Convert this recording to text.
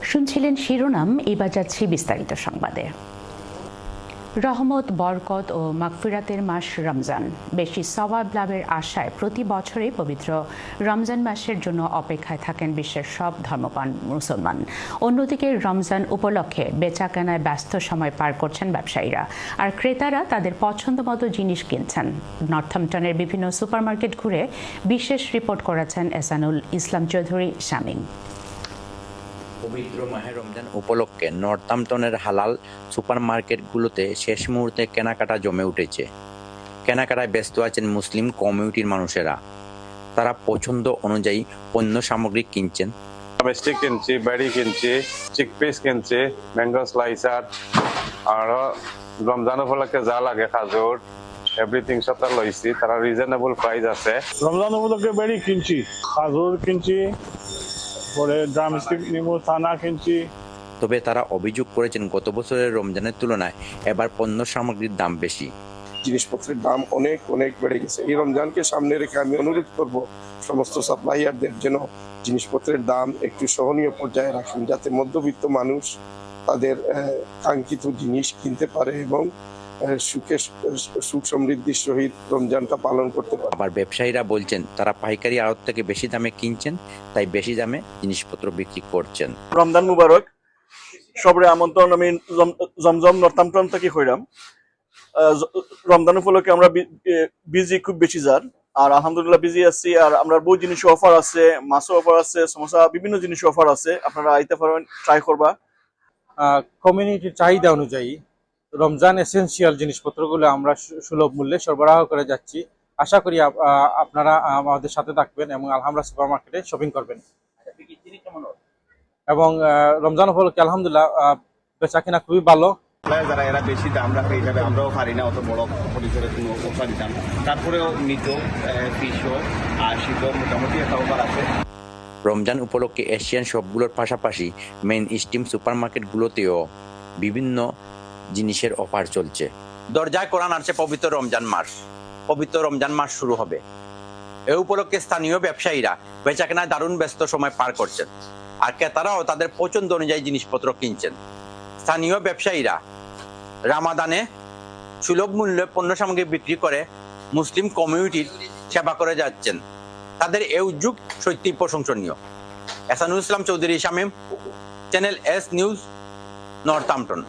শুনছিলেন শিরোনাম, এবার যাচ্ছি বিস্তারিত সংবাদে। রহমত, বরকত ও মাগফিরাতের মাস রমজান। বেশি সওয়াব লাভের আশায় প্রতি বছরই পবিত্র রমজান মাসের জন্য অপেক্ষায় থাকেন বিশ্বের সব ধর্মপ্রাণ মুসলমান। অন্যদিকে রমজান উপলক্ষে বেচাকেনায় ব্যস্ত সময় পার করছেন ব্যবসায়ীরা, আর ক্রেতারা তাদের পছন্দ মতো জিনিস কিনছেন। নর্থহ্যাম্পটনের বিভিন্ন সুপারমার্কেট ঘুরে বিশেষ রিপোর্ট করেছেন এহসানুল ইসলাম চৌধুরী শামীম। পবিত্র মাহে রমজান উপলক্ষে নর্থহ্যাম্পটনের হালাল সুপারমার্কেটগুলোতে শেষ মুহূর্তে কেনাকাটা জমে উঠেছে। কেনাকাটায় ব্যস্ত আছেন মুসলিম কমিউনিটির মানুষেরা। তারা পছন্দ অনুযায়ী পণ্য সামগ্রী কিনছেন। স্টিক কিনছি, বেড়ি কিনছি, চিকপিস কিনছি, ম্যাঙ্গো স্লাইসার, আর রমজান উপলক্ষে যা লাগে খাজুর এভরিথিং সবটা লইছি। তারা রিজনেবল প্রাইস আছে। রমজান উপলক্ষে বেড়ি কিনছি, খাজুর কিনছি, পরে ড্রামস্টিক নিমু ছানা কিনছি। তবে তারা অভিযোগ করেছেন গত বছরের রমজানের তুলনায় এবার পণ্য সামগ্রীর দাম বেশি। জিনিসপত্রের দাম অনেক অনেক বেড়ে গেছে। এই রমজানকে সামনে রেখে আমি অনুরোধ করব সমস্ত সাপ্লাইয়ারদের যেন জিনিসপত্রের দাম একটু সহনীয় পর্যায়ে রাখেন, যাতে মধ্যবিত্ত মানুষ তাদের কাঙ্ক্ষিত জিনিস কিনতে পারে এবং সুখ সমৃদ্ধির সহিত রমজানটা পালন করতে পারে। আবার ব্যবসায়ীরা বলছেন তারা পাইকারি আড়ত থেকে বেশি দামে কিনছেন, তাই বেশি দামে জিনিসপত্র বিক্রি করছেন। রমজান মুবারক, সবরে আমন্ত্রণ। আমি জমজম নর্থহ্যাম্পটন থেকে হইলাম। রমজান উপলক্ষে আমরা বিজি খুব বেশি যার, আর আলহামদুলিল্লাহ বিজি আছি। আর আমরা বহু জিনিস অফার আছে, মাছও অফার আছে, সমোসা বিভিন্ন জিনিস অফার আছে। আপনারা আইতে পারবেন, ট্রাই করবা। কমিউনিটির চাহিদা অনুযায়ী রমজান এসেনশিয়াল জিনিসপত্রগুলো আমরা সুলভ মূল্যে সরবরাহ করে যাচ্ছি। আশা করি আপনারা আমাদের সাথে থাকবেন এবং আলহামরা সুপার মার্কেটে শপিং করবেন। এবং রমজান উপলক্ষে আলহামদুলিল্লাহ বেচা কিনা খুবই ভালো। যারা এরা বেশি দাম রাখে হিসাবে আমরাও পারি না অত বড় পরিসরে কোনো অফার দিতাম, তারপরেও নিত 200 আর শীতও মোটামুটি একটা অফার আছে। রমজান উপলক্ষে এশিয়ান শপগুলোর পাশাপাশি মেইন স্ট্রিম সুপারমার্কেটগুলোতেও বিভিন্ন জিনিসের অফার চলছে। দরজায় কোরআন আসছে পবিত্র রমজান মাস। পবিত্র রমজান মাস শুরু হবে। এ উপলক্ষে স্থানীয় ব্যবসায়ীরা বেচাকেনায় দারুণ ব্যস্ত সময় পার করছেন, আর ক্রেতারাও তাদের পছন্দ অনুযায়ী জিনিসপত্র কিনছেন। স্থানীয় ব্যবসায়ীরা রামাদানে সুলভ মূল্যে পণ্য সামগ্রী বিক্রি করে মুসলিম কমিউনিটির সেবা করে যাচ্ছেন। তাদের এই উদ্যোগ সত্যি প্রশংসনীয়। Ehsanul Islam Chowdhury Shamim, channel S news, Northampton.